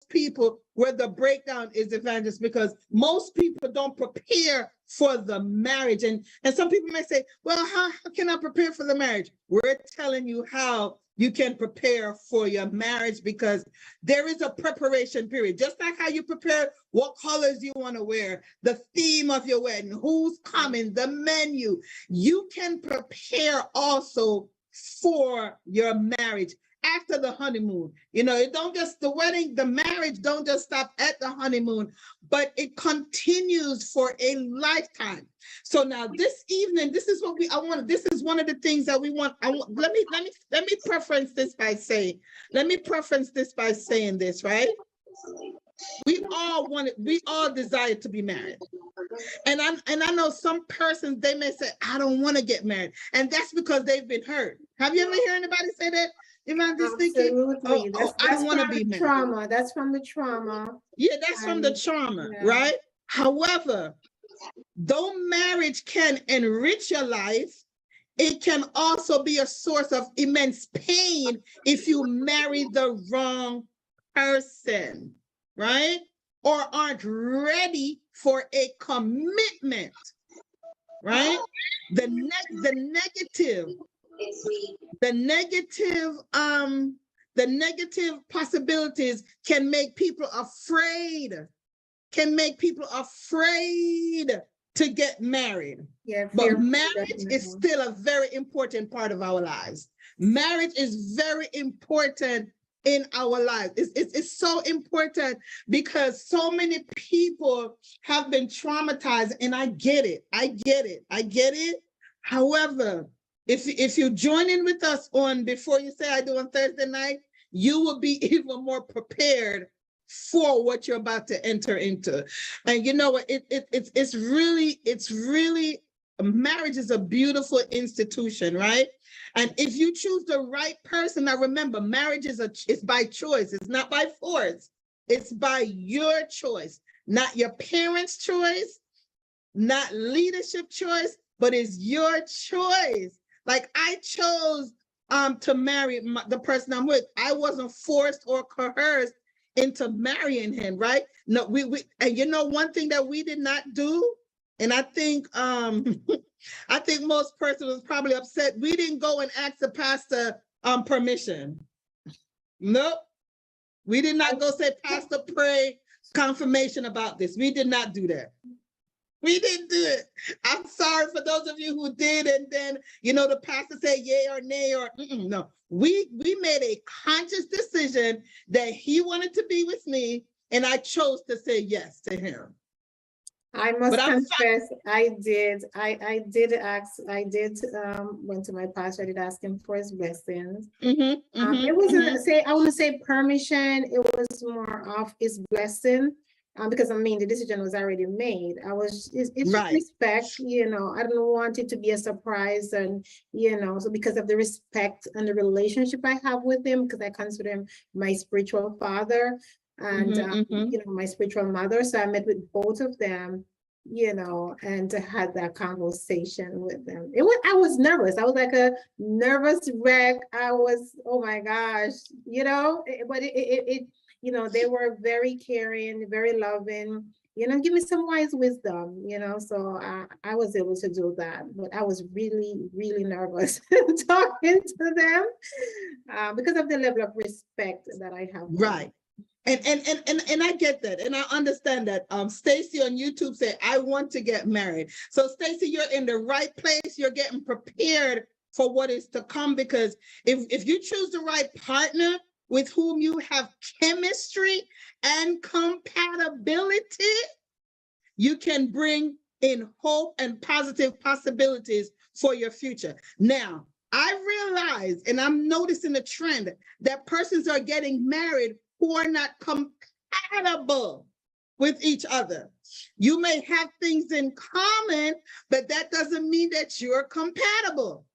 most people where the breakdown is, Evangelist, because most people don't prepare for the marriage. And some people may say, well, how can I prepare for the marriage? We're telling you how you can prepare for your marriage, because there is a preparation period. Just like how you prepare what colors you want to wear, the theme of your wedding, who's coming, the menu. You can prepare also for your marriage after the honeymoon. You know, it don't just, the wedding, the marriage don't just stop at the honeymoon, but it continues for a lifetime. So now this evening, this is what this is one of the things that we want. Let me preference this by saying this, right? We all desire to be married. And I know some persons, they may say, I don't want to get married. And that's because they've been hurt. Have you ever heard anybody say that? Absolutely. That's I don't want to be married. Trauma. That's from the trauma. Yeah, that's from the trauma, right? However, though marriage can enrich your life, it can also be a source of immense pain if you marry the wrong person, right? Or aren't ready for a commitment, right? The negative possibilities can make people afraid, to get married. Yeah, but marriage is still a very important part of our lives. Marriage is very important in our lives. It's so important because so many people have been traumatized, and I get it. However, if you join in with us on Before You Say I Do on Thursday night, you will be even more prepared for what you're about to enter into. And you know what, it's really marriage is a beautiful institution, right? And if you choose the right person, now remember, marriage it's by choice. It's not by force. It's by your choice, not your parents' choice, not leadership choice, but it's your choice. Like I chose to marry the person I'm with. I wasn't forced or coerced into marrying him, right? No, we and you know one thing that we did not do, and I think I think most persons was probably upset. We didn't go and ask the pastor permission. Nope. We did not go say, Pastor, pray confirmation about this. We did not do that. We didn't do it. I'm sorry for those of you who did, and then the pastor said yay or nay or no. We made a conscious decision that he wanted to be with me, and I chose to say yes to him. I must confess, I did went to my pastor. I did ask him for his blessings. It wasn't I wouldn't say permission. It was more of his blessing. Because the decision was already made. It's right. Respect, I don't want it to be a surprise, and so because of the respect and the relationship I have with him, because I consider him my spiritual father and my spiritual mother. So I met with both of them, and had that conversation with them. I was nervous. I was like a nervous wreck. I was, oh my gosh, but they were very caring, very loving, give me some wise wisdom, so I was able to do that. But I was really, really nervous talking to them because of the level of respect that I have. Right. And I get that, and I understand that. Stacy on YouTube said, I want to get married. So Stacy, you're in the right place. You're getting prepared for what is to come, because if you choose the right partner with whom you have chemistry and compatibility, you can bring in hope and positive possibilities for your future. Now, I realize, and I'm noticing a trend, that persons are getting married who are not compatible with each other. You may have things in common, but that doesn't mean that you're compatible.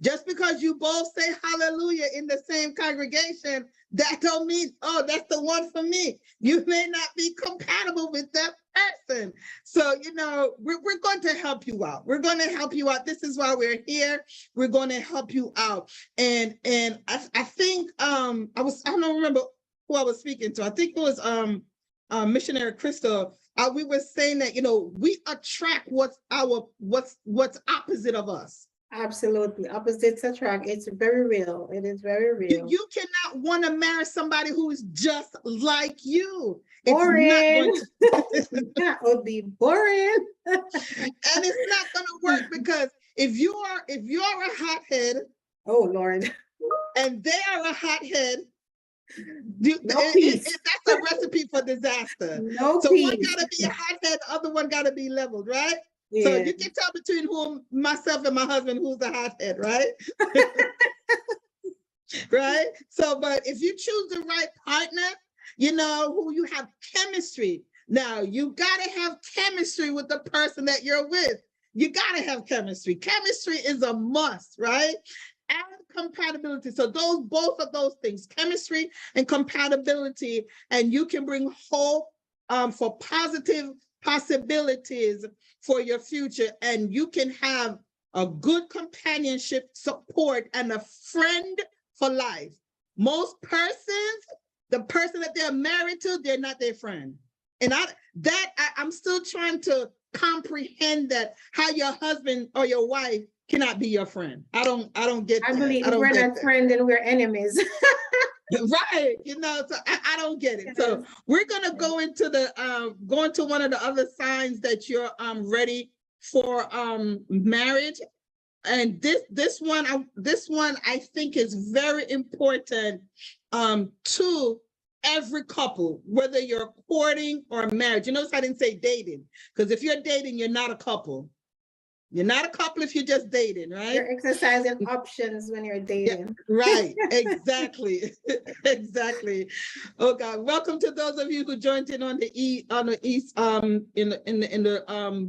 Just because you both say hallelujah in the same congregation, that don't mean, oh, that's the one for me. You may not be compatible with that person. So, we're going to help you out. We're going to help you out. This is why we're here. We're going to help you out. And I think, I don't remember who I was speaking to. I think it was Missionary Crystal. We were saying that, you know, we attract what's opposite of us. Absolutely. Opposites attract. It's very real. It is very real. You cannot want to marry somebody who is just like you. Boring. That would be boring. And it's not going to work, because if you're a hothead, oh Lord, and they are a hothead, that's a recipe for disaster. No so peace. One got to be a hothead, the other one got to be leveled, right? Yeah. So you can tell between myself and my husband who's the hothead, right? Right? So, but if you choose the right partner, you know, who you have chemistry. Now, you got to have chemistry with the person that you're with. You got to have chemistry. Chemistry is a must, right? And compatibility. So both of those things, chemistry and compatibility, and you can bring hope for positive possibilities for your future, and you can have a good companionship, support, and a friend for life. Most persons, the person that they're married to, they're not their friend. And I'm still trying to comprehend that, how your husband or your wife cannot be your friend. I don't get that. I believe we're not friends and we're enemies. Right, you know, so I don't get it. So we're gonna go into one of the other signs that you're ready for marriage. And this one I think is very important to every couple, whether you're courting or married. You notice I didn't say dating, because if you're dating, you're not a couple. You're not a couple if you're just dating, right? You're exercising options when you're dating. Yeah, right, exactly. Exactly. Oh God, welcome to those of you who joined in on the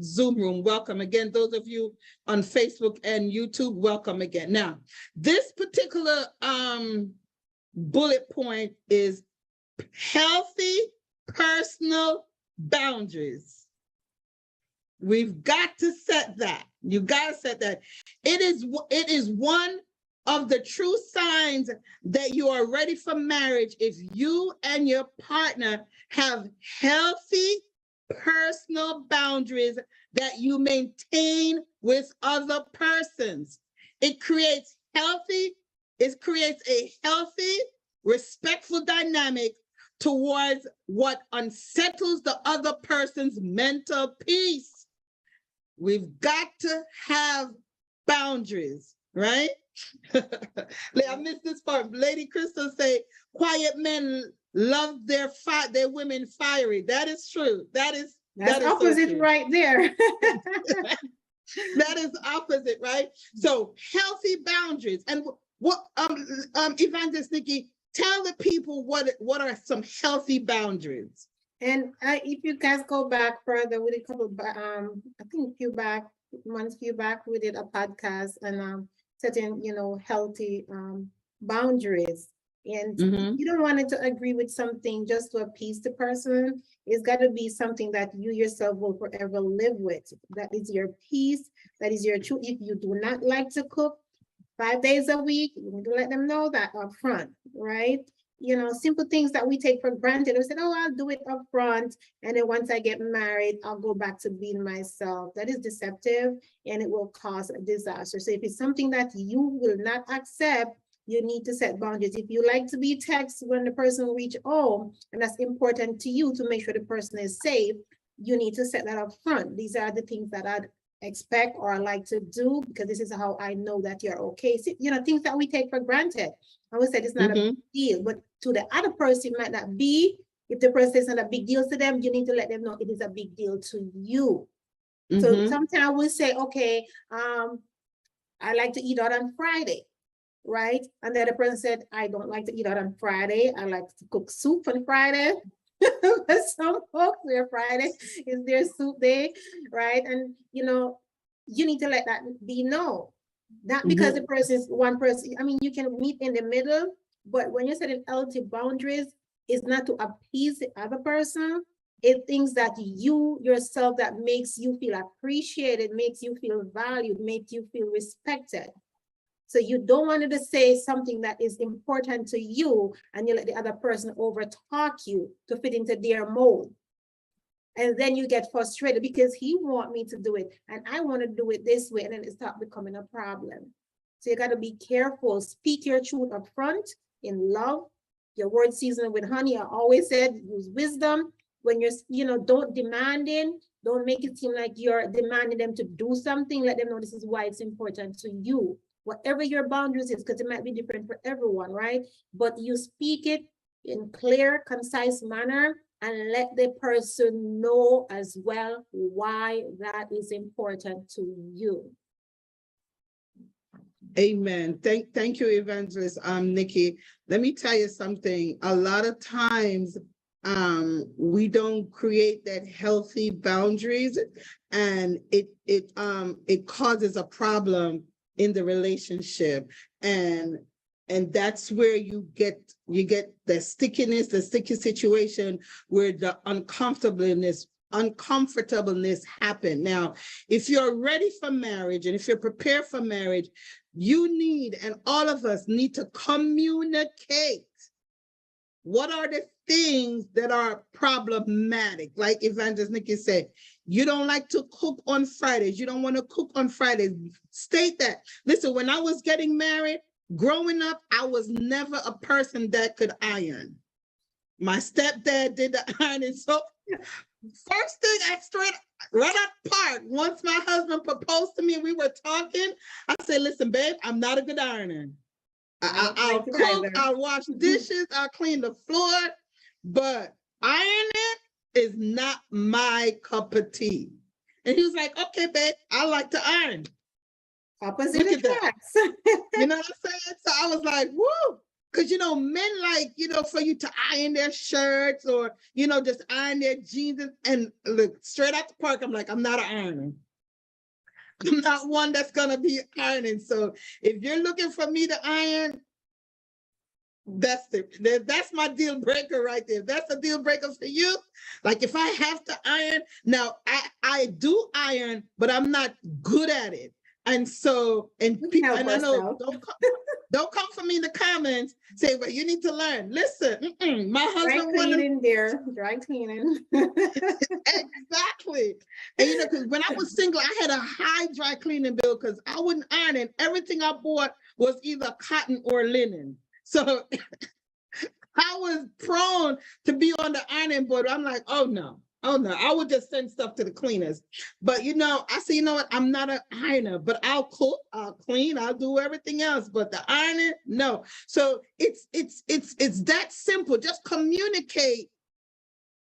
Zoom room. Welcome again. Those of you on Facebook and YouTube, welcome again. Now, this particular bullet point is healthy personal boundaries. We've got to set that. You got to set that. It is one of the true signs that you are ready for marriage if you and your partner have healthy personal boundaries that you maintain with other persons. It creates a healthy, respectful dynamic towards what unsettles the other person's mental peace. We've got to have boundaries, right? I missed this part. Lady Crystal say, quiet men love their women fiery. That is true. That's opposite so right there. That is opposite, right? So healthy boundaries. And what Evangelist Nikki, tell the people what are some healthy boundaries. And if you guys go back further, we did a couple, I think months back, we did a podcast and setting, healthy boundaries. And you don't want it to agree with something just to appease the person. It's got to be something that you yourself will forever live with. That is your peace. That is your truth. If you do not like to cook 5 days a week, you need to let them know that up front, right? Simple things that we take for granted. We said, oh, I'll do it up front. And then once I get married, I'll go back to being myself. That is deceptive and it will cause a disaster. So if it's something that you will not accept, you need to set boundaries. If you like to be texted when the person reach home, and that's important to you to make sure the person is safe, you need to set that up front. These are the things that I'd expect or I like to do because this is how I know that you're okay. So, things that we take for granted. I would say it's not a big deal, but to the other person, it might not be. If the person is not a big deal to them, you need to let them know it is a big deal to you. So sometimes we say, okay, I like to eat out on Friday, right? And the other person said, I don't like to eat out on Friday. I like to cook soup on Friday. But some folks, their Friday is their soup day, right? And you need to let that be known. Not because the person is one person. I mean, you can meet in the middle, but when you're setting healthy boundaries, it's not to appease the other person. It's things that you yourself that makes you feel appreciated, makes you feel valued, makes you feel respected. So you don't want to say something that is important to you and you let the other person overtalk you to fit into their mold. And then you get frustrated because he want me to do it and I want to do it this way, and then it starts becoming a problem. So you got to be careful. Speak your truth up front in love. Your word seasoned with honey. I always said use wisdom. When you're, don't demand in. Don't make it seem like you're demanding them to do something. Let them know this is why it's important to you. Whatever your boundaries is, because it might be different for everyone, right? But you speak it in clear, concise manner and let the person know as well why that is important to you. Amen. Thank you, Evangelist Nikki. Let me tell you something. A lot of times we don't create that healthy boundaries, and it causes a problem in the relationship, and that's where you get the stickiness, the sticky situation where the uncomfortableness happen. Now, if you're ready for marriage and if you're prepared for marriage, you need, and all of us need to communicate. What are the things that are problematic? Like Evangelist Nikki said, you don't like to cook on Fridays. You don't want to cook on Fridays. State that. Listen, when I was getting married, growing up, I was never a person that could iron. My stepdad did the ironing. So first thing I right up park, once my husband proposed to me and we were talking, I said, listen, babe, I'm not a good ironer. I'll cook, I'll wash dishes, I'll clean the floor, but ironing is not my cup of tea. And he was like, okay, babe, I like to iron. Opposite attracts. You know what I'm saying? So I was like, woo. Because, men like, for you to iron their shirts or, just iron their jeans. And look, straight out the park, I'm like, I'm not an ironer. I'm not one that's going to be ironing. So if you're looking for me to iron, that's my deal breaker right there. That's a deal breaker for you. Like if I have to iron, now I do iron, but I'm not good at it. And so, and people, and I know, don't come for me in the comments, say, well, you need to learn. Listen, my husband cleaning there, dry cleaning. Exactly. And because when I was single, I had a high dry cleaning bill because I wouldn't iron, and everything I bought was either cotton or linen. So I was prone to be on the ironing board. I'm like, oh no, I would just send stuff to the cleaners. But I say, what? I'm not an ironer, but I'll cook, I'll clean, I'll do everything else. But the ironing, no. So it's that simple. Just communicate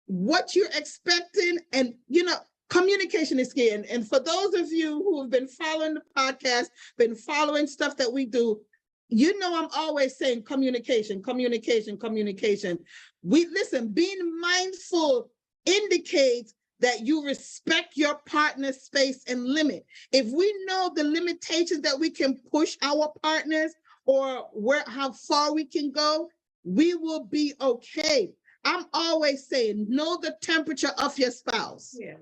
what you're expecting, and communication is key. And for those of you who have been following the podcast, been following stuff that we do, I'm always saying communication. Being mindful indicates that you respect your partner's space and limit. If we know the limitations that we can push our partners or how far we can go, we will be okay. I'm always saying, know the temperature of your spouse. Yes.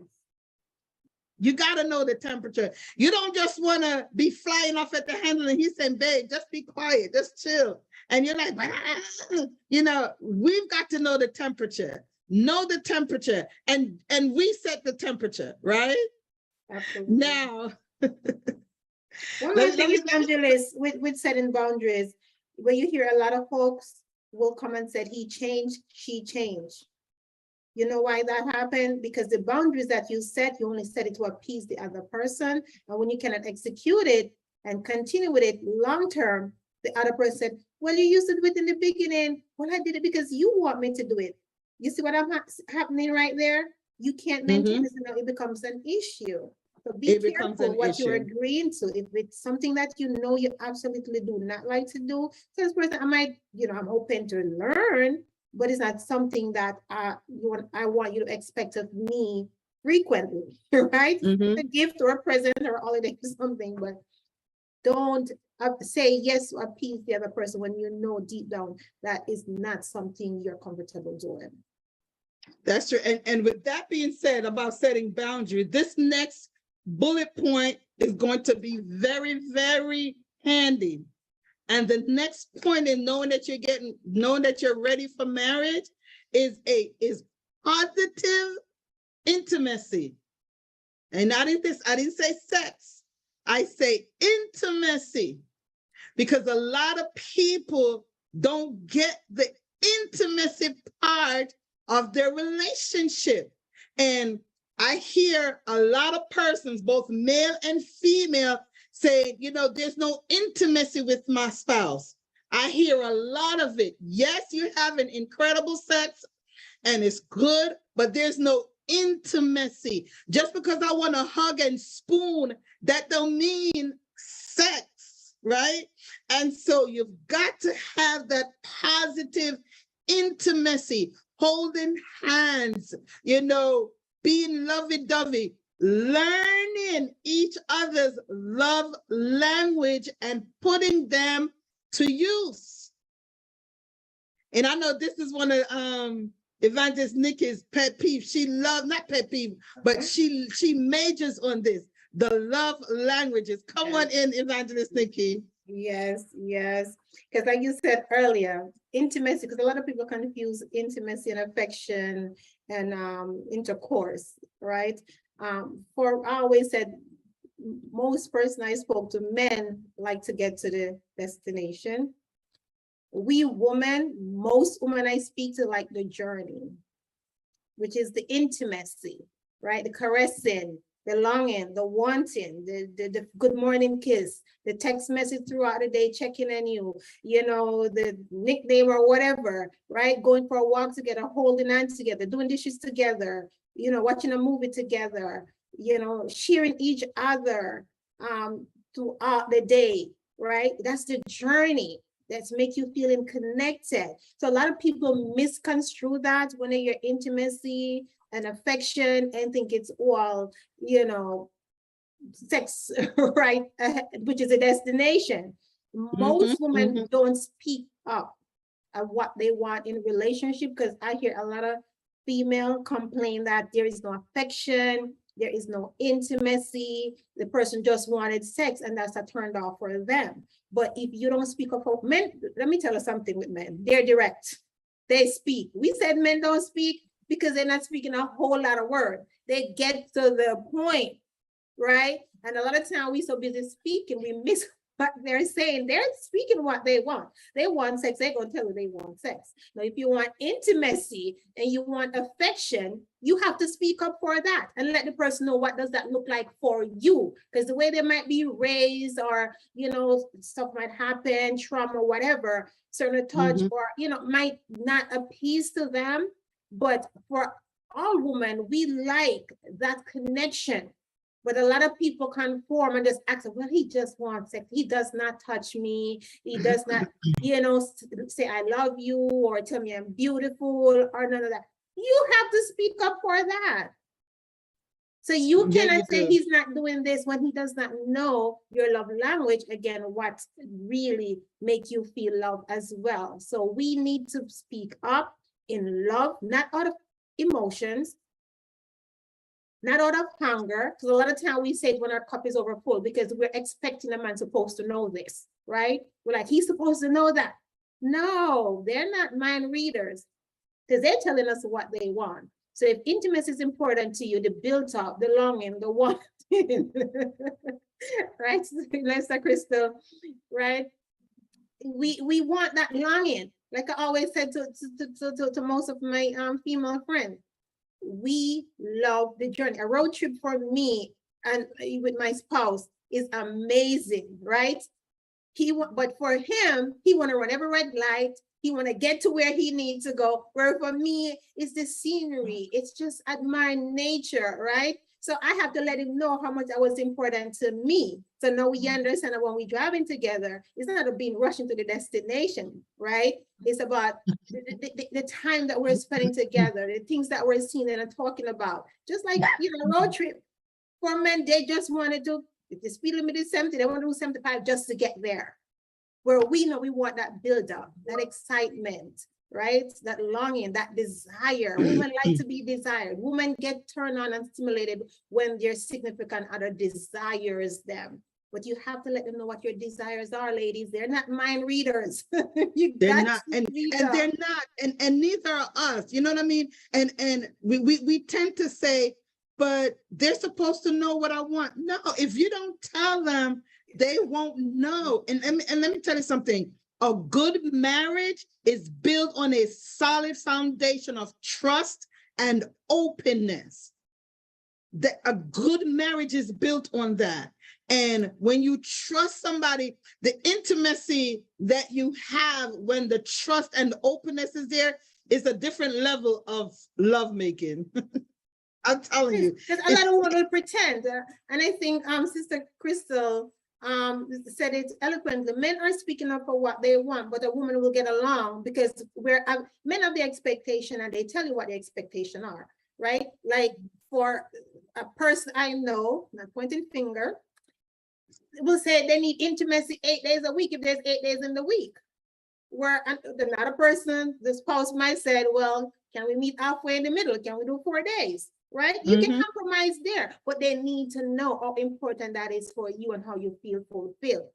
You got to know the temperature. You don't just want to be flying off at the handle and he's saying, babe, just be quiet, just chill. And you're like, we've got to know the temperature. Know the temperature. And we set the temperature, right? Absolutely. Now. One more thing, Evangelist, with setting boundaries, where you hear a lot of folks will come and say, he changed, she changed. You know why that happened? Because the boundaries that you set, you only set it to appease the other person. And when you cannot execute it and continue with it long term, the other person said, well, you used to do it in the beginning. Well, I did it because you want me to do it. You see what happening right there? You can't maintain this, and it becomes an issue. So be careful what you're agreeing to. If it's something that you absolutely do not like to do, so this person, I'm open to learn, but it's not something that I want you to expect of me frequently, right? A gift or a present or a holiday or something, but don't say yes to appease the other person when you know deep down that is not something you're comfortable doing. That's true. And with that being said about setting boundaries, this next bullet point is going to be very, very handy. And the next point in knowing that you're ready for marriage is positive intimacy. And I didn't say sex. I say intimacy, because a lot of people don't get the intimacy part of their relationship. And I hear a lot of persons, both male and female, saying, there's no intimacy with my spouse. I hear a lot of it. Yes, you have an incredible sex and it's good, but there's no intimacy. Just because I want to hug and spoon, that don't mean sex, right? And so you've got to have that positive intimacy, holding hands, being lovey-dovey, learning each other's love language and putting them to use. And I know this is one of Evangelist Nikki's pet peeve. She loves, not pet peeve, but she majors on this, the love languages. Come on in, Evangelist Nikki. Yes. Because like you said earlier, intimacy, because a lot of people confuse intimacy and affection and intercourse, right? I always said, most person I spoke to, men like to get to the destination. We women, most women I speak to like the journey, which is the intimacy, right? The caressing, the longing, the wanting, the good morning kiss, the text message throughout the day, checking on you, the nickname or whatever, right? Going for a walk together, holding hands together, doing dishes together, watching a movie together, cheering each other throughout the day, right? That's the journey. That's make you feeling connected. So a lot of people misconstrue that when they hear intimacy and affection and think it's all, sex, right? Which is a destination. Most women don't speak up of what they want in a relationship, because I hear a lot of female complain that there is no affection, there is no intimacy, the person just wanted sex, and that's a turned off for them. But if you don't speak up for men, let me tell you something with men, they're direct. They speak. We said men don't speak because they're not speaking a whole lot of words. They get to the point, right? And a lot of times we so busy speaking, we miss what they're saying. They're speaking what they want. They want sex, they're going to tell you they want sex. Now, if you want intimacy and you want affection, you have to speak up for that and let the person know what does that look like for you. Because the way they might be raised, or, stuff might happen, trauma, whatever, certain touch, or, might not appease to them. But for all women, we like that connection. But a lot of people conform and just act, well, he just wants sex. He does not touch me. He does not, say I love you or tell me I'm beautiful or none of that. You have to speak up for that. So you cannot say he's not doing this when he does not know your love language, again, what really make you feel love as well. So we need to speak up in love, not out of emotions, not out of hunger, because a lot of time we say it when our cup is over full, because we're expecting a man supposed to know this, right? We're like, he's supposed to know that. No, they're not mind readers, because they're telling us what they want. So if intimacy is important to you, the build up, the longing, the wanting, right, Lester Crystal, right? We want that longing. Like I always said to most of my female friends, we love the journey. A road trip for me and with my spouse is amazing, right? But for him, he want to run every red light. He want to get to where he needs to go. Where for me, it's the scenery. It's just admiring nature, right? So I have to let him know how much that was important to me. So now we understand that when we're driving together, it's not about being rushing to the destination, right? It's about the time that we're spending together, the things that we're seeing and talking about. Just like, road trip. For men, they just wanted to, if the speed limit is 70, they want to do 75 just to get there. Where we know we want that build-up, that excitement, right? That longing, that desire. Women like to be desired. Women get turned on and stimulated when their significant other desires them. but you have to let them know what your desires are, ladies. They're not mind readers. They're not, and they're not, and neither are us. You know what I mean? And we tend to say, but they're supposed to know what I want. No, if you don't tell them, they won't know. And let me tell you something. A good marriage is built on a solid foundation of trust and openness. That a good marriage is built on that. And when you trust somebody, the intimacy that you have when the trust and openness is there is a different level of lovemaking. I'm telling you. Because a lot of women will pretend. And I think Sister Crystal said it eloquently. Men are speaking up for what they want, but a woman will get along because men have the expectation and they tell you what the expectation are, right? Like for a person I know, not pointing finger, will say they need intimacy 8 days a week if there's 8 days in the week. Where another person, the spouse might say, well, can we meet halfway in the middle? Can we do 4 days? Right? You can compromise there, but they need to know how important that is for you and how you feel fulfilled.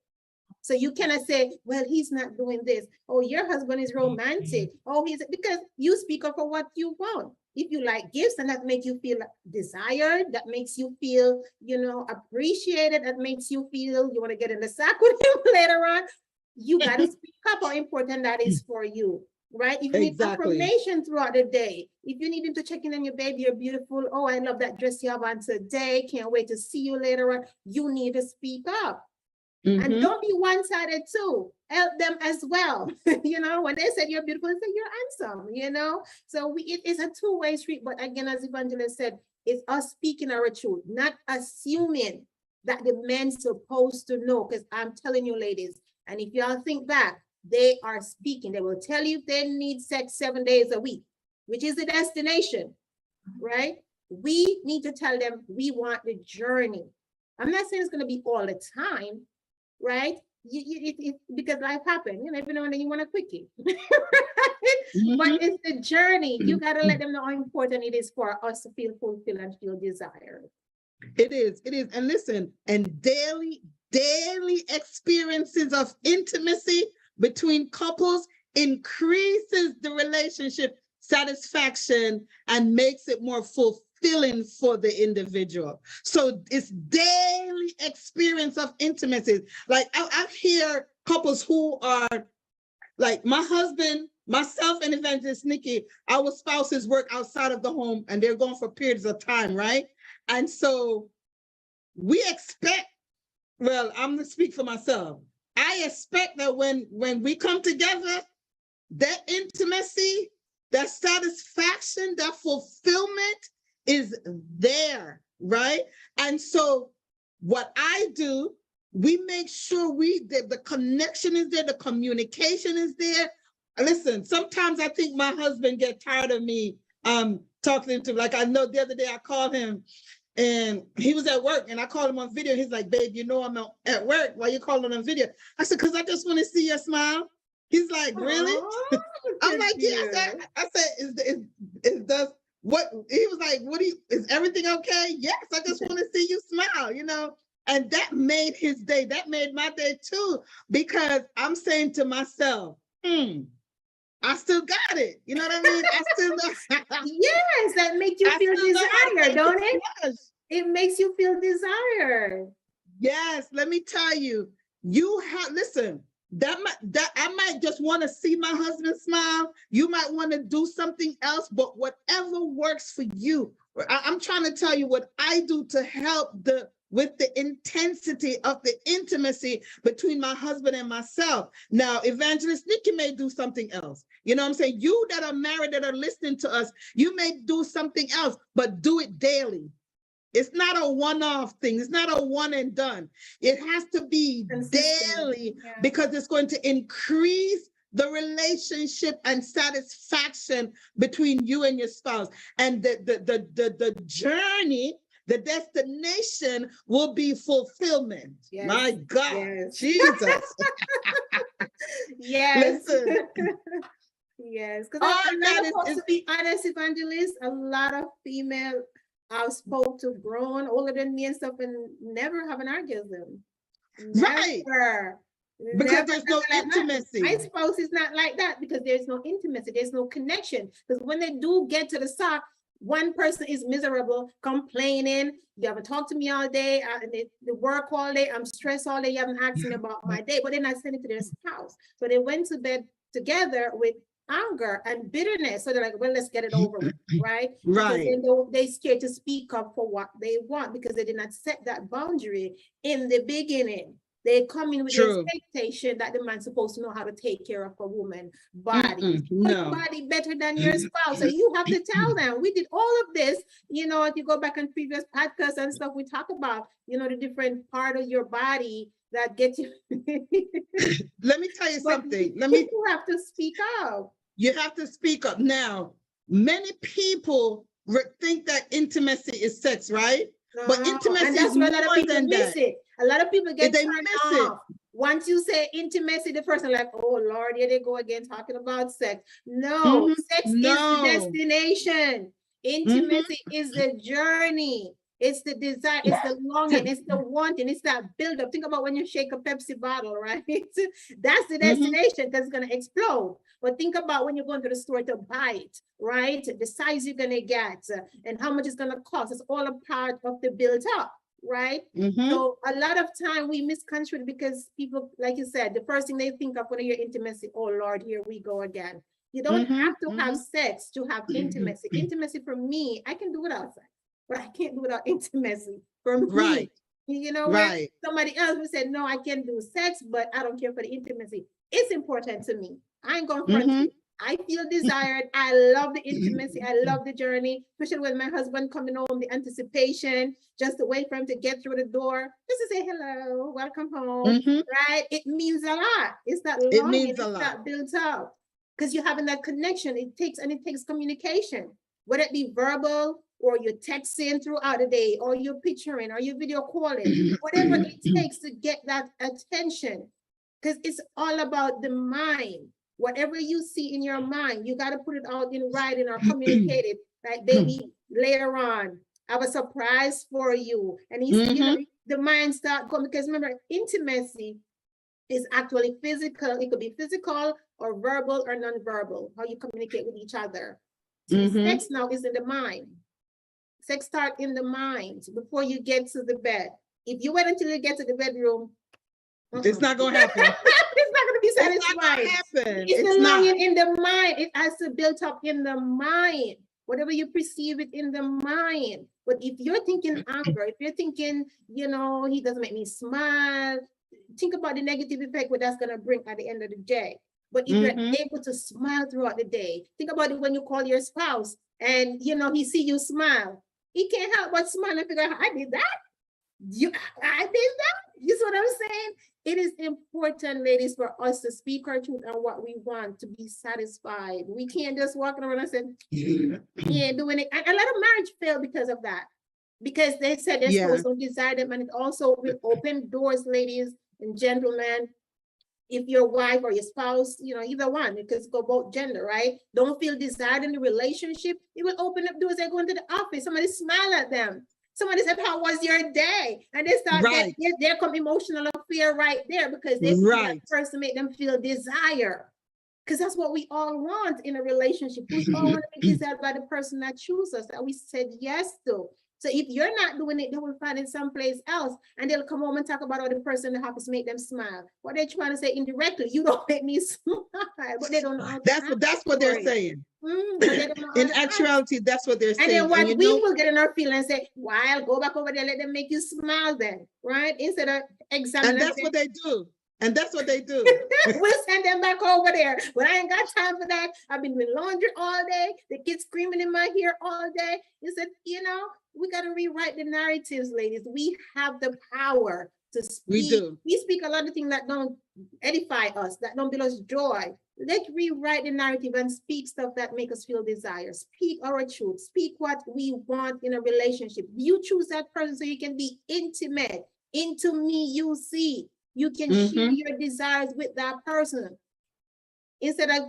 So you cannot say, well, he's not doing this. Oh, your husband is romantic. Oh, because you speak up for what you want. If you like gifts and that makes you feel desired, that makes you feel, appreciated, that makes you feel you want to get in the sack with him later on, you got to speak up how important that is for you. Right? If you need affirmation throughout the day, if you need him to check in on your baby, you're beautiful. Oh, I love that dress you have on today. Can't wait to see you later on. You need to speak up. And don't be one-sided too. Help them as well. When they said you're beautiful, they say you're handsome, So it's a two-way street. But again, as Evangelist said, it's us speaking our truth, not assuming that the man's supposed to know. Because I'm telling you, ladies, and if y'all think back, they are speaking. They will tell you they need sex 7 days a week, which is the destination, right? We need to tell them we want the journey. I'm not saying it's going to be all the time, right? Because life happens, every now and then you want a quickie. But it's the journey. You got to let them know how important it is for us to feel fulfilled and feel desired. It is. And listen, and daily experiences of intimacy between couples increases the relationship satisfaction and makes it more fulfilling for the individual. So it's daily experience of intimacy. Like I hear couples who are like my husband, myself and Evangelist Nikki, our spouses work outside of the home and they're gone for periods of time, right? And so we expect, well, I'm going to speak for myself. I expect that when we come together, that intimacy, that satisfaction, that fulfillment is there, right? And so what I do, we make sure the connection is there, the communication is there. Listen, sometimes I think my husband gets tired of me talking to him. Like I know the other day I called him and he was at work and I called him on video. He's like, babe, I'm at work. Why you calling on video? I said, because I just want to see your smile. He's like, really? I'm like, yeah. I said, is does what? He was like, is everything okay? Yes, I just want to see you smile, And that made his day. That made my day too, because I'm saying to myself, I still got it. You know what I mean? I still yes, that makes you feel desired, don't it? Yes. It makes you feel desired. Yes, let me tell you, listen, that I might just want to see my husband smile. You might want to do something else, but whatever works for you. I'm trying to tell you what I do to help with the intensity of the intimacy between my husband and myself. Now, Evangelist Nikki may do something else. You know what I'm saying? You that are married, that are listening to us, you may do something else, but do it daily. It's not a one-off thing. It's not a one and done. It has to be daily because it's going to increase the relationship and satisfaction between you and your spouse. And the journey, the destination will be fulfillment. Yes. My God, yes. Jesus. Yes. Listen. Yes, because to be honest, Evangelist, a lot of female I've spoke to grown older than me and stuff and never have an orgasm. Right. Never. Because Never, there's no like intimacy. My spouse is not like that because there's no intimacy, there's no connection. Because when they do get to the sock, one person is miserable, complaining. You haven't talked to me all day, they work all day, I'm stressed all day, you haven't asked me about my day, but they're not sending it to their spouse. So they went to bed together with anger and bitterness. So they're like, well, let's get it over with, right? Right. Because they're scared to speak up for what they want because they did not set that boundary in the beginning. They come in with the expectation that the man's supposed to know how to take care of a woman's body. No. Body better than your spouse. So you have to tell them, we did all of this. You know, if you go back on previous podcasts and stuff, we talk about, you know, the different part of your body that gets you. Let me tell you something. You have to speak up. You have to speak up. Now, many people think that intimacy is sex, right? But intimacy is more than that. A lot of people get turned off. Once you say intimacy, the person like, oh Lord, here they go again talking about sex. No, sex is the destination. Intimacy is the journey. It's the desire, it's the longing, it's the wanting, it's that buildup. Think about when you shake a Pepsi bottle, right? That's the destination because it's going to explode. But think about when you're going to the store to buy it, right? The size you're going to get and how much it's going to cost. It's all a part of the build up, right? So a lot of time we misconstrue because people, like you said, the first thing they think of when you're intimacy, oh Lord, here we go again. You don't have to have sex to have intimacy. Intimacy for me, I can do without sex, but I can't do without intimacy for me. Right. You know, somebody else would say, no, I can do sex, but I don't care for the intimacy. It's important to me. I ain't going to front you. I feel desired. I love the intimacy. I love the journey, especially with my husband coming home, the anticipation, just to wait for him to get through the door, just to say hello, welcome home, right? It means a lot. It's that longing, it means a lot. That builds up because you're having that connection. It takes communication, whether it be verbal or you're texting throughout the day or you're picturing or you're video calling, whatever it takes to get that attention, because it's all about the mind. Whatever you see in your mind, you got to put it out in writing or communicate it. Like, baby, later on, I have a surprise for you. And you know, the mind start going, because remember, intimacy is actually physical. It could be physical or verbal or non-verbal, how you communicate with each other. Sex now is in the mind. Sex starts in the mind before you get to the bed. If you wait until you get to the bedroom, it's not going to happen. It's not going to be satisfied. It's the longing in the mind. It has to build up in the mind. Whatever you perceive it in the mind. But if you're thinking anger, if you're thinking, you know, he doesn't make me smile, think about the negative effect what that's going to bring at the end of the day. But if you're able to smile throughout the day, think about it when you call your spouse and, you know, he see you smile. He can't help but smile and figure out, I did that. I did that. You see what I'm saying? It is important, ladies, for us to speak our truth and what we want to be satisfied. We can't just walk around and say, yeah, doing it. And a lot of marriage fail because of that. Because they said they're supposed to desire them. And it also will open doors, ladies and gentlemen. If your wife or your spouse, you know, either one, because go both gender, right? Don't feel desired in the relationship. It will open up doors. They go into the office. Somebody smile at them. Somebody said, how was your day? And they start, there come emotional fear right there because they feel that person make them feel desire. Because that's what we all want in a relationship. We all want to be desired by the person that chooses us, that we said yes to. So if you're not doing it, they will find it someplace else. And they'll come home and talk about how the person in the office make them smile. What they're trying to say indirectly, you don't make me smile. But they don't know. That's what they're saying. In actuality, that's what they're saying. And then what we will get in our feelings and say, well, I'll go back over there, let them make you smile then, right? Instead of examining. And that's what they do. And that's what they do. We'll send them back over there. But I ain't got time for that. I've been doing laundry all day. The kids screaming in my ear all day. You said, you know, we got to rewrite the narratives, ladies. We have the power to speak. We do. We speak a lot of things that don't edify us, that don't build us joy. Let's rewrite the narrative and speak stuff that make us feel desire. Speak our truth. Speak what we want in a relationship. You choose that person so you can be intimate. Into me, you see. You can share your desires with that person. instead of,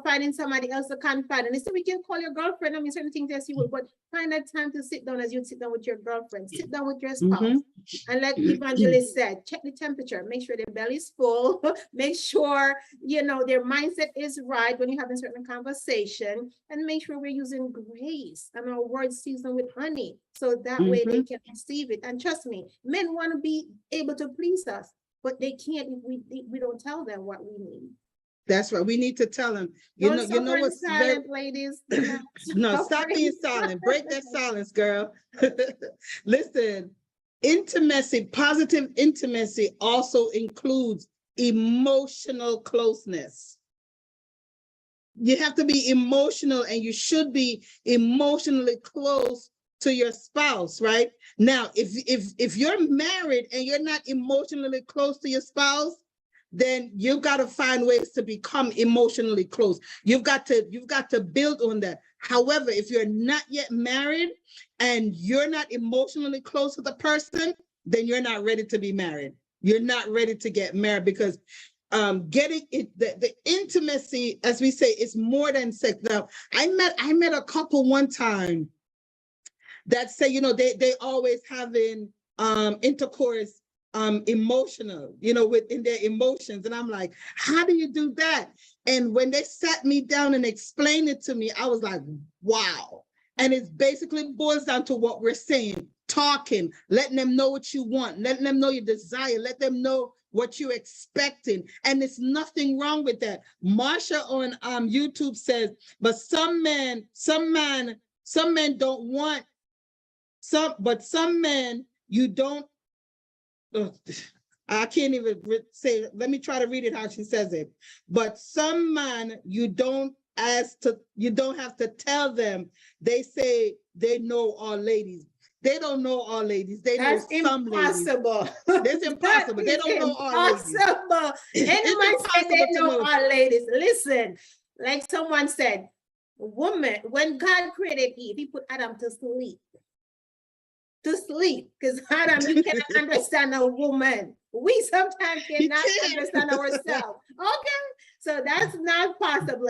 finding somebody else to confide. And they say, we can call your girlfriend. I mean, certain things that you would, but find that time to sit down as you sit down with your girlfriend, sit down with your spouse. And like Evangelist said, check the temperature, make sure their belly's full, make sure, their mindset is right when you're having certain conversation, and make sure we're using grace and our words seasoned with honey. So that way they can receive it. And trust me, men want to be able to please us, but they can't if we don't tell them what we need. That's right. We need to tell them. You know what's silent, ladies. No, stop being silent. Break that silence, girl. Listen, intimacy, positive intimacy also includes emotional closeness. You have to be emotional, and you should be emotionally close to your spouse, right? Now, if you're married and you're not emotionally close to your spouse, then you've got to find ways to become emotionally close. You've got to build on that. However, if you're not yet married and you're not emotionally close to the person, then you're not ready to be married. You're not ready to get married, because getting it, the intimacy, as we say, is more than sex. Now, I met a couple one time that say, they always having intercourse emotional, within their emotions. And I'm like, how do you do that? And when they sat me down and explained it to me, I was like, wow. And it basically boils down to what we're saying, talking, letting them know what you want, letting them know your desire, let them know what you're expecting. And there's nothing wrong with that. Marcia on YouTube says, but some men don't want but some men you don't. I can't even say, let me try to read it how she says it. But some man, you don't have to tell them. They say they know all ladies. They don't know all ladies. They know some ladies. That's impossible. They don't know all ladies. Anyone say they know all ladies. Listen, like someone said, woman, when God created Eve, he put Adam to sleep. Because Adam, you cannot understand a woman. We sometimes cannot understand ourselves. Okay, so that's not possible.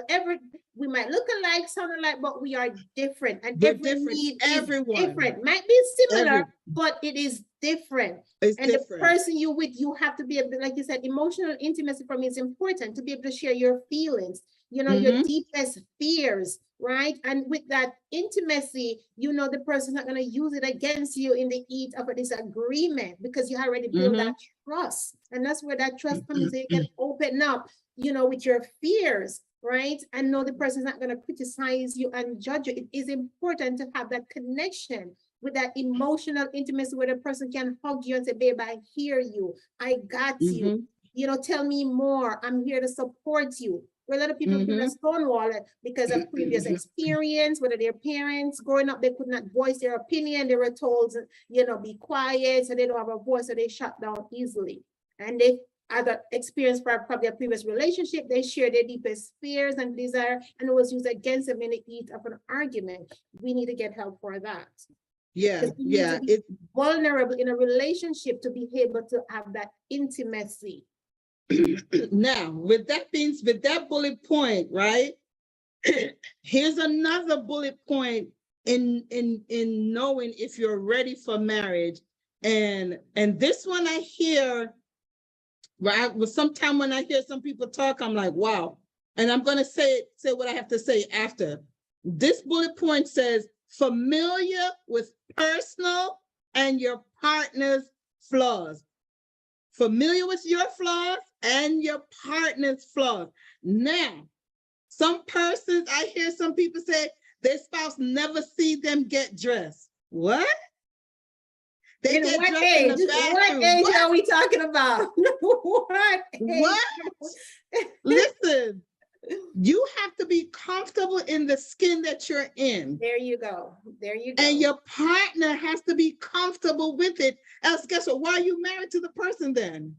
We might look alike, sound alike, but we are different, and every need is different. Might be similar, but it is different. The person you with, you have to be able to, like you said, emotional intimacy for me is important, to be able to share your feelings, your deepest fears, right? And with that intimacy, the person's not going to use it against you in the heat of a disagreement, because you already built that trust. And that's where that trust comes in, so you can open up, with your fears, right? And know the person's not going to criticize you and judge you. It is important to have that connection with that emotional intimacy, where the person can hug you and say, babe, I hear you. I got you. Tell me more. I'm here to support you. Where a lot of people feel a stonewall because of previous experience, whether their parents growing up, they could not voice their opinion. They were told, be quiet, so they don't have a voice, so they shut down easily. And they had experience probably a previous relationship. They share their deepest fears and desire, and it was used against them in the heat of an argument. We need to get help for that. Yeah. It's vulnerable in a relationship to be able to have that intimacy. Now, with that bullet point, right? Here's another bullet point in knowing if you're ready for marriage. And this one I hear, right? Sometime when I hear some people talk, I'm like, wow. And I'm gonna say what I have to say after. This bullet point says, familiar with personal and your partner's flaws. Familiar with your flaws and your partner's flaws. Now, some persons, I hear some people say their spouse never see them get dressed. What? They get what dressed age? in the bathroom. What age are we talking about? What? Listen, you have to be comfortable in the skin that you're in. There you go. And your partner has to be comfortable with it. Else, guess what? Why are you married to the person then?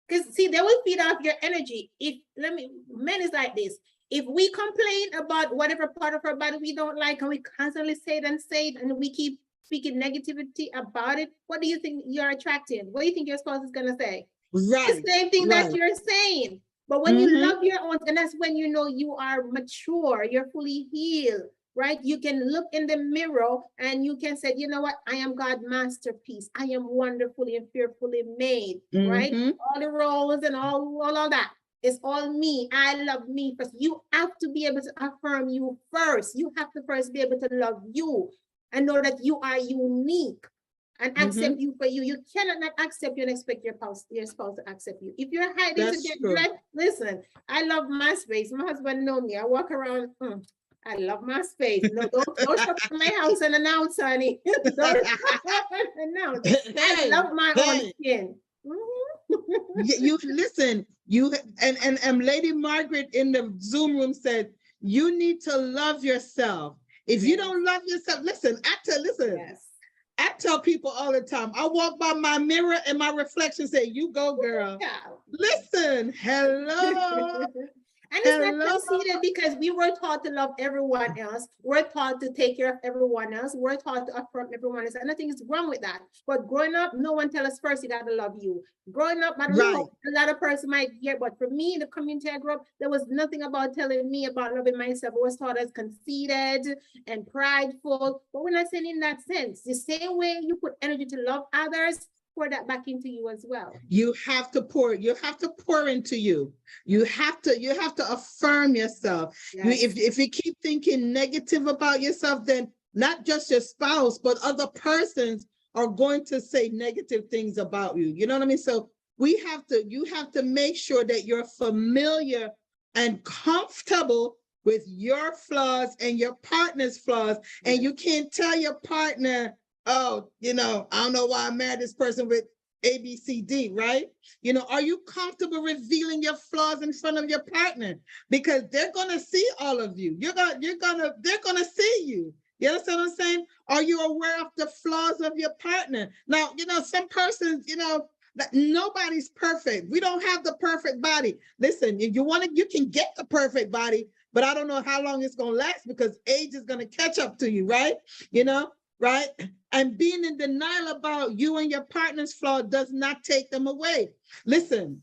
Because see, they will feed off your energy. Men is like this. If we complain about whatever part of our body we don't like, and we constantly say it, and we keep speaking negativity about it, what do you think you're attracting? What do you think your spouse is gonna say? Right. The same thing that you're saying. But when you love your own, and that's when you know you are mature, you're fully healed, right? You can look in the mirror and you can say, you know what? I am God's masterpiece. I am wonderfully and fearfully made, right? All the roles and all that. It's all me. I love me first. You have to be able to affirm you first. You have to first be able to love you and know that you are unique and accept you for you. You cannot not accept you and expect your spouse to accept you. If you're hiding to get dressed, listen, I love my space. My husband knows me. I walk around, I love my space. No, don't come to my house and announce, honey. Don't announce. I love my own skin. You listen, you and Lady Margaret in the Zoom room said, you need to love yourself. If you don't love yourself, listen, I tell people all the time, I walk by my mirror and my reflection say, you go, girl. Yeah. Listen, hello. And it's not conceited because we were taught to love everyone else. We're taught to take care of everyone else. We're taught to affirm everyone else. And nothing is wrong with that. But growing up, no one tell us first you got to love you. Growing up, I don't know, a lot of person might hear, but for me, the community I grew up, there was nothing about telling me about loving myself. I was taught as conceited and prideful. But we're not saying in that sense. The same way you put energy to love others, pour that back into you as well. You have to pour into you. You have to affirm yourself. Yes. If you keep thinking negative about yourself, then not just your spouse, but other persons are going to say negative things about you. You know what I mean? So you have to make sure that you're familiar and comfortable with your flaws and your partner's flaws. Yes. And you can't tell your partner, oh, I don't know why I married this person with ABCD, right? Are you comfortable revealing your flaws in front of your partner? Because they're gonna see all of you. They're gonna see you. You understand what I'm saying? Are you aware of the flaws of your partner? Now, some persons, that nobody's perfect. We don't have the perfect body. Listen, if you want it, you can get the perfect body, but I don't know how long it's gonna last because age is gonna catch up to you, right? Right? And being in denial about you and your partner's flaw does not take them away. Listen,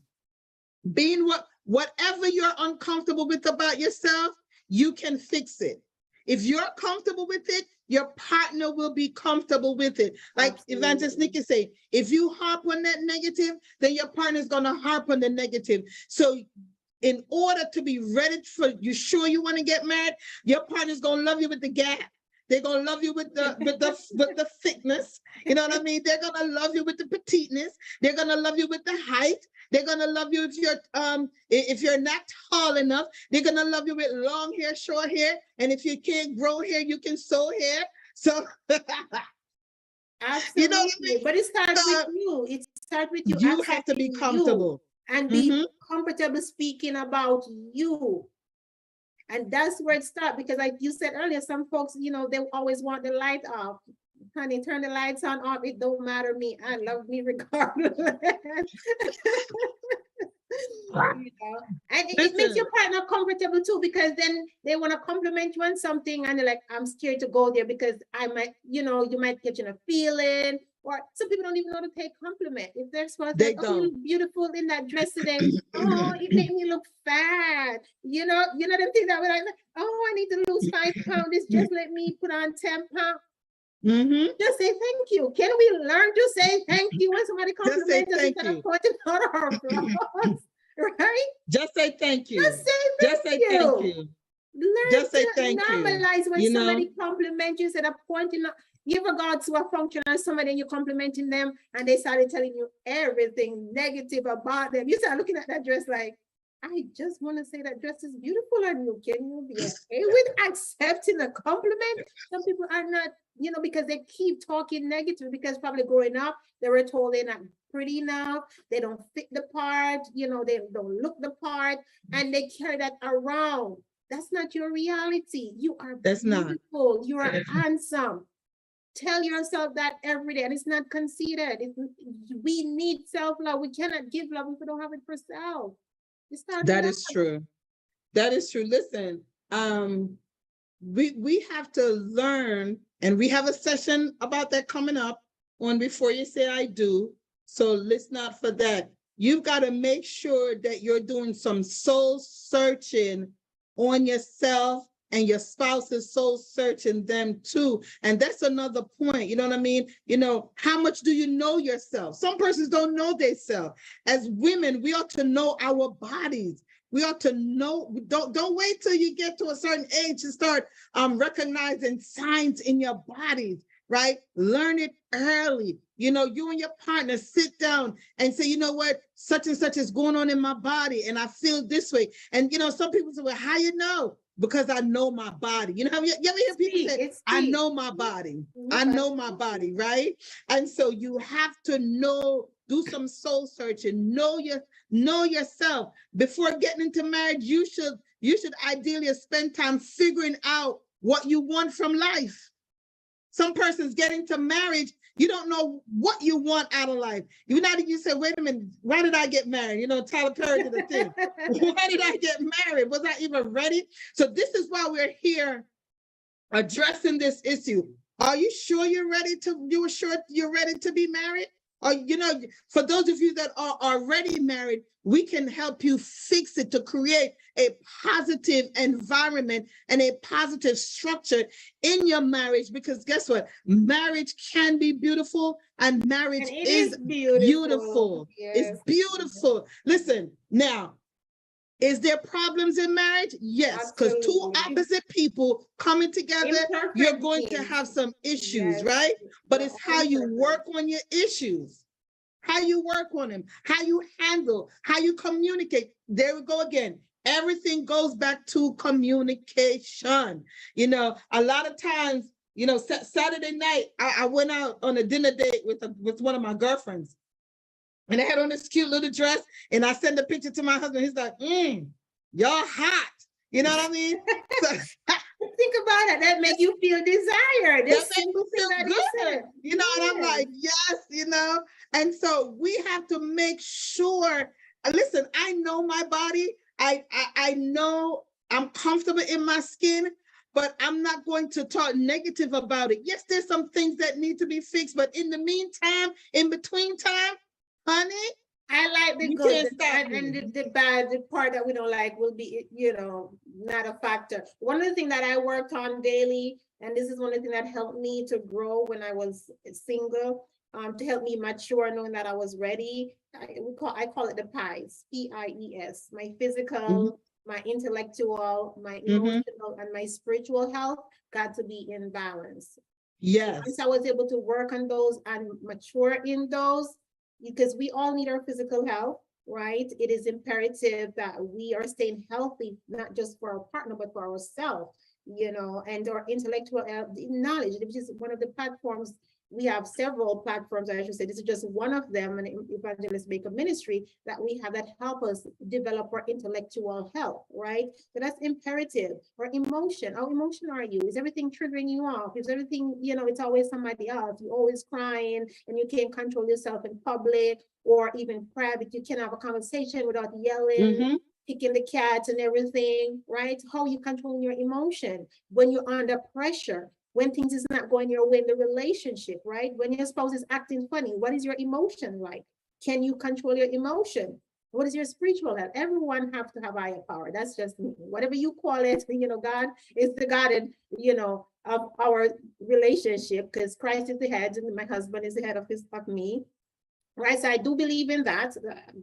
whatever you're uncomfortable with about yourself, you can fix it. If you're comfortable with it, your partner will be comfortable with it. Like Evangelist Nikki say, if you harp on that negative, then your partner's gonna harp on the negative. So in order to be ready for, you sure you wanna get married, your partner's gonna love you with the gap. They're gonna love you with the thickness. You know what I mean? They're gonna love you with the petiteness. They're gonna love you with the height. They're gonna love you if you're not tall enough. They're gonna love you with long hair, short hair, and if you can't grow hair, you can sew hair. So, absolutely. You know what I mean? But it starts with you. It starts with you. You have to be comfortable and be comfortable speaking about you. And that's where it starts, because like you said earlier, some folks, they always want the light off. Honey, turn the lights on, off. It don't matter me. I love me regardless. And it makes your partner comfortable too, because then they want to compliment you on something and they're like, I'm scared to go there because I might, you might get a feeling. Or some people don't even know to take compliment. If they're supposed to, oh, you look beautiful in that dress today. Oh, it made me look fat. You know them things that we're like, oh, I need to lose 5 pounds. This just let me put on 10 pounds. Just say thank you. Can we learn to say thank you when somebody compliments us instead of pointing out our flaws? Right? Just say thank you. Just say thank you. Learn to normalize when somebody compliments you instead of pointing out. You ever go to a function or somebody and you're complimenting them and they started telling you everything negative about them. You start looking at that dress like, I just want to say that dress is beautiful on you. Can you be okay with accepting a compliment? Some people are not, because they keep talking negative, because probably growing up, they were told they're not pretty enough. They don't fit the part, they don't look the part, and they carry that around. That's not your reality. You are beautiful. You are handsome. Tell yourself that every day, and it's not conceited. We need self-love. We cannot give love if we don't have it for self. That is true. That is true. Listen, we have to learn, and we have a session about that coming up on Before You Say I Do. So listen out for that. you've got to make sure that you're doing some soul searching on yourself, and your spouse is soul searching them too. And that's another point. You know what I mean? You know, how much do you know yourself? Some persons don't know themselves. As women, we ought to know our bodies. We ought to know, don't wait till you get to a certain age to start recognizing signs in your bodies, right? Learn it early. You know, you and your partner sit down and say, you know what, such and such is going on in my body and I feel this way. And, you know, some people say, well, how you know? Because I know my body. You know, you ever hear people say, I know my body. I know my body, right? And so you have to know, do some soul searching, know yourself. Before getting into marriage, you should ideally spend time figuring out what you want from life. Some persons get into marriage, you don't know what you want out of life. You say, wait a minute, why did I get married? You know, Tyler Perry did the thing. Why did I get married? Was I even ready? So this is why we're here addressing this issue. Are you sure you're ready to be married? Or, you know, for those of you that are already married, we can help you fix it to create a positive environment and a positive structure in your marriage, because guess what? Marriage can be beautiful, and marriage is beautiful. Yes. It's beautiful. Listen, now, is there problems in marriage? Yes, because two opposite people coming together, you're going to have some issues, right? But it's how you work on your issues, how you work on them, how you handle, how you communicate. There we go again. Everything goes back to communication. You know, a lot of times, you know, Saturday night, I went out on a dinner date with one of my girlfriends. And I had on this cute little dress, and I sent a picture to my husband. He's like, y'all hot. You know what I mean? So, think about it. That make you feel desired. That make you feel good. You know, and I'm like, yes, you know. And so we have to make sure, listen, I know my body. I know I'm comfortable in my skin, but I'm not going to talk negative about it. Yes, there's some things that need to be fixed, but in the meantime, in between time, honey, I like the good and the bad. The part that we don't like will be, you know, not a factor. One of the things that I worked on daily, and this is one of the things that helped me to grow when I was single, to help me mature, knowing that I was ready. I call it the pies, PIES. My physical, my intellectual, my emotional, and my spiritual health got to be in balance. Yes. Once I was able to work on those and mature in those, because we all need our physical health, right? It is imperative that we are staying healthy, not just for our partner, but for ourselves, you know, and our intellectual knowledge, which is one of the platforms. We have several platforms, I should say. This is just one of them, and Evangelist make a ministry that we have that help us develop our intellectual health, right? So that's imperative. Or emotion, how emotional are you? Is everything triggering you off? Is everything, you know, it's always somebody else. You're always crying and you can't control yourself in public or even private. You can't have a conversation without yelling, kicking the cat and everything, right? How you control your emotion when you're under pressure, when things is not going your way in the relationship, right? When your spouse is acting funny, what is your emotion like? Can you control your emotion? What is your spiritual health? Everyone have to have higher power. That's just me. Whatever you call it, you know, God is the God, and you know, of our relationship, because Christ is the head and my husband is the head of me. Right, so I do believe in that.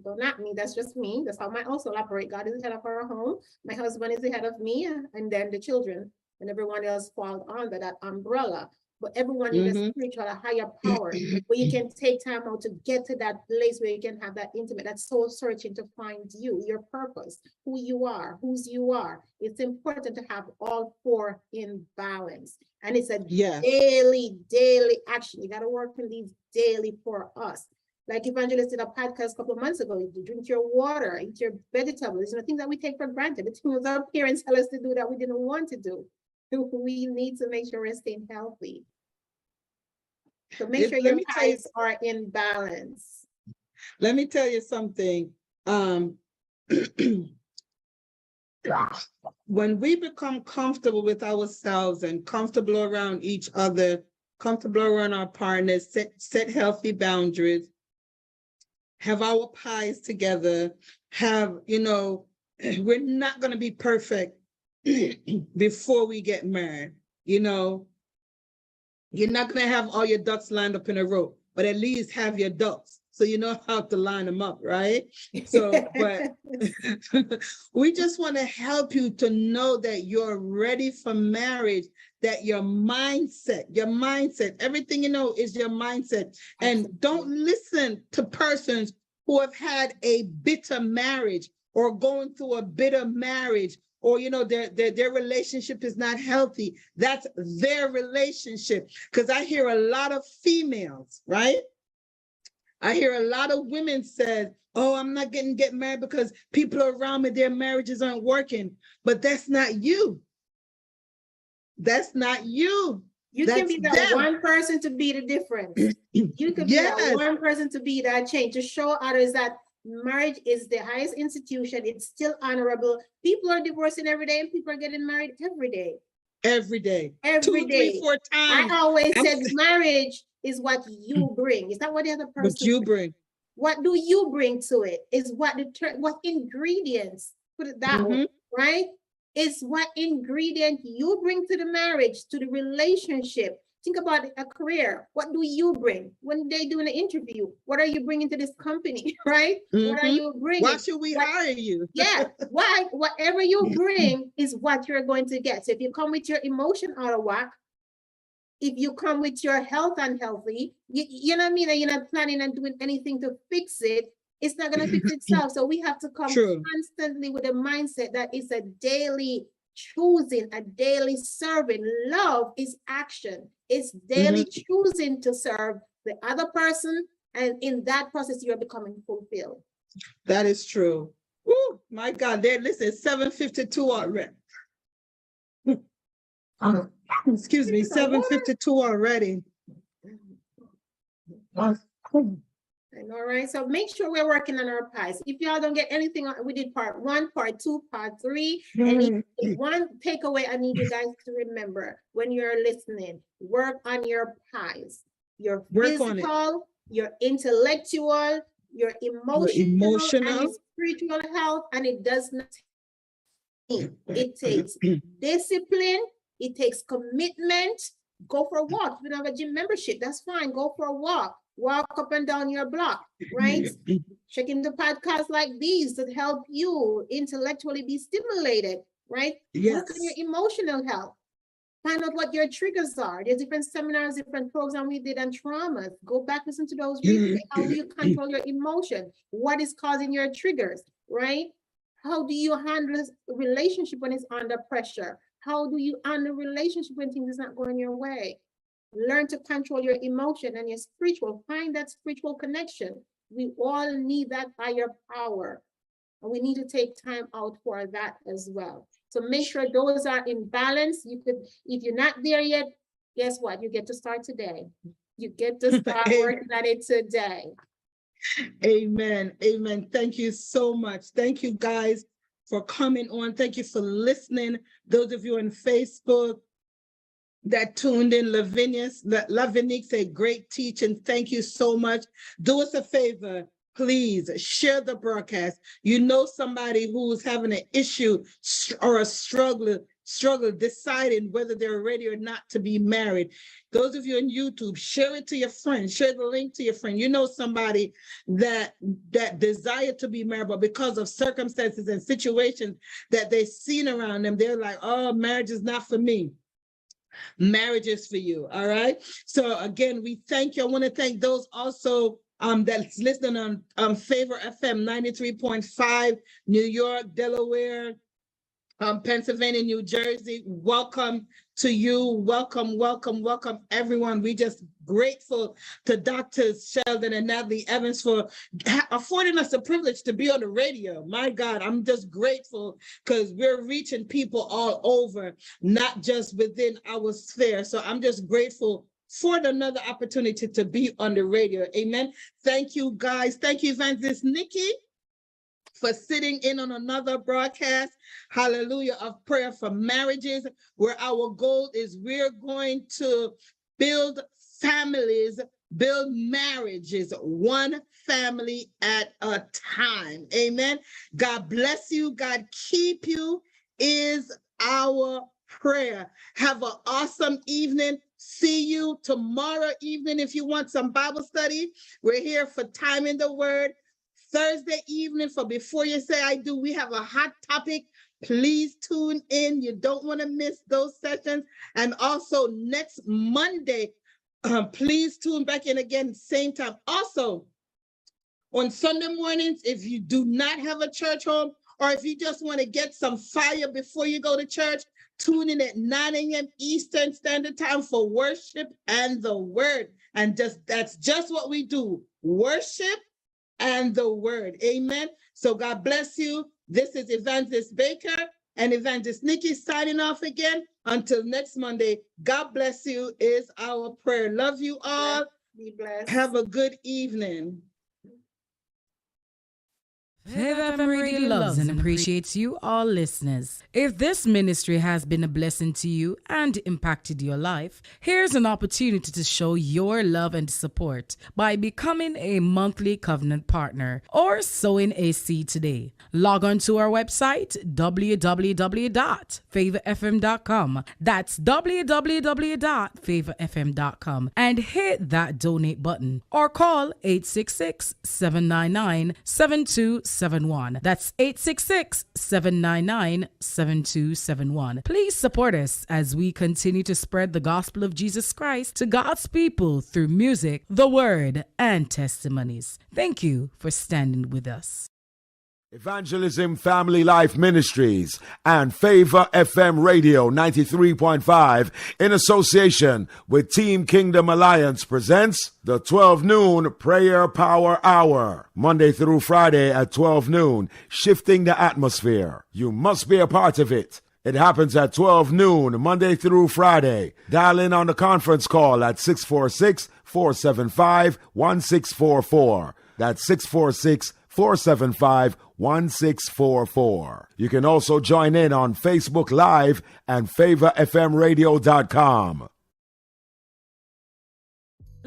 Not me, that's just me. That's how I also operate. God is the head of our home. My husband is the head of me, and then the children and everyone else falls under that umbrella. But everyone needs a spiritual, a higher power, where you can take time out to get to that place where you can have that intimate, that soul searching to find you, your purpose, who you are, whose you are. It's important to have all four in balance. And it's a daily action. You got to work on these daily for us. Like Evangelist did a podcast a couple of months ago, you drink your water, eat your vegetables, you know, things that we take for granted. The things our parents tell us to do that we didn't want to do. We need to make sure we're staying healthy. So make sure your pies are in balance. Let me tell you something. When we become comfortable with ourselves and comfortable around each other, comfortable around our partners, set healthy boundaries, have our pies together, have, you know, we're not going to be perfect before we get married. You know, you're not going to have all your ducks lined up in a row, but at least have your ducks so you know how to line them up, right? So, but we just want to help you to know that you're ready for marriage, that your mindset, everything you know is your mindset. And don't listen to persons who have had a bitter marriage or going through a bitter marriage, or, you know, their relationship is not healthy. That's their relationship. Because I hear a lot of females, right? I hear a lot of women say, oh, I'm not get married because people around me, their marriages aren't working. But that's not you. That's not you. You That's can be that one person to be the difference. You could be that one person to be that change, to show others that marriage is the highest institution. It's still honorable. People are divorcing every day and people are getting married every day. Every day. Every 2, day. 3, 4 times. I always said marriage is what you bring. It's not what the other person What you bring. What do you bring to it? Is what ingredients, put it that way, right? It's what ingredient you bring to the marriage, to the relationship. Think about a career. What do you bring? When they do an interview, what are you bringing to this company, right? What are you bringing? Why should we hire you? Yeah, why? Whatever you bring is what you're going to get. So if you come with your emotion out of whack, if you come with your health unhealthy, you know what I mean, and you're not planning on doing anything to fix it, it's not going to fix itself. So we have to come constantly with a mindset that it's a daily choosing, a daily serving. Love is action. It's daily choosing to serve the other person. And in that process, you're becoming fulfilled. That is true. Oh, my God. Listen, 7:52 already. Excuse me, 7:52 already. All right, so make sure we're working on our pies. If y'all don't get anything, we did part 1, part 2, part 3. And one takeaway I need you guys to remember when you're listening, work on your pies. Your physical, your intellectual, your emotional and your spiritual health, and it does not take. It takes discipline, it takes commitment. Go for a walk. If you don't have a gym membership, that's fine. Go for a walk. Walk up and down your block, right? Checking the podcasts like these that help you intellectually be stimulated, right? Work on your emotional health. Find out what your triggers are. There's different seminars, different programs we did on traumas. Go back, listen to those. How do you control your emotion? What is causing your triggers, right? How do you handle a relationship when it's under pressure? How do you handle a relationship when things is not going your way? Learn to control your emotion and your spiritual. Find that spiritual connection. We all need that higher power. And we need to take time out for that as well. So make sure those are in balance. You could, if you're not there yet, guess what? You get to start today. You get to start working on it today. Amen. Amen. Thank you so much. Thank you guys for coming on. Thank you for listening. Those of you on Facebook that tuned in, Lavinique said, great teaching. Thank you so much. Do us a favor, please share the broadcast. You know somebody who's having an issue or a struggle deciding whether they're ready or not to be married. Those of you on YouTube, share it to your friend, share the link to your friend. You know somebody that desire to be married, but because of circumstances and situations that they've seen around them, they're like, oh, marriage is not for me. Marriage is for you. All right. So again, we thank you. I want to thank those also that's listening on Favor FM 93.5, New York, Delaware, Pennsylvania, New Jersey. Welcome to you. Welcome, welcome, welcome, everyone. We just grateful to Drs. Sheldon and Natalie Evans for affording us the privilege to be on the radio. My God, I'm just grateful because we're reaching people all over, not just within our sphere. So I'm just grateful for another opportunity to be on the radio. Amen. Thank you, guys. Thank you, Evangelist Nikki, for sitting in on another broadcast, hallelujah, of prayer for marriages, where our goal is we're going to build families, build marriages, one family at a time. Amen. God bless you. God keep you is our prayer. Have an awesome evening. See you tomorrow evening if you want some Bible study. We're here for Time in the Word. Thursday evening for Before You Say I Do, we have a hot topic. Please tune in. You don't want to miss those sessions. And also next Monday, please tune back in again, same time. Also, on Sunday mornings, if you do not have a church home, or if you just want to get some fire before you go to church, tune in at 9 a.m. Eastern Standard Time for worship and the word. And that's just what we do, worship and the word. Amen. So God bless you. This is Evangelist Baker and Evangelist Nikki signing off again. Until next Monday, God bless you is our prayer. Love you all. Be blessed. Have a good evening. Favor FM Radio loves and appreciates you, all listeners. If this ministry has been a blessing to you and impacted your life, here's an opportunity to show your love and support by becoming a monthly covenant partner or sowing a seed today. Log on to our website, www.favorfm.com. That's www.favorfm.com, and hit that donate button or call 866-799-7271. That's 866-799-7271. Please support us as we continue to spread the gospel of Jesus Christ to God's people through music, the word, and testimonies. Thank you for standing with us. Evangelism Family Life Ministries and Favor FM Radio 93.5 in association with Team Kingdom Alliance presents the 12 noon Prayer Power Hour, Monday through Friday at 12 noon, shifting the atmosphere. You must be a part of it. It happens at 12 noon, Monday through Friday. Dial in on the conference call at 646-475-1644. That's 646-475-1644. You can also join in on Facebook Live and favorfmradio.com.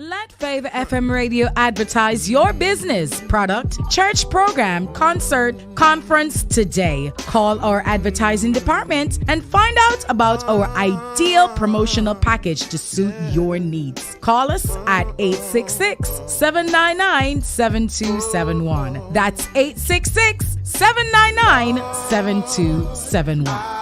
Let Favor FM Radio advertise your business, product, church program, concert, conference today. Call our advertising department and find out about our ideal promotional package to suit your needs. Call us at 866-799-7271. That's 866-799-7271.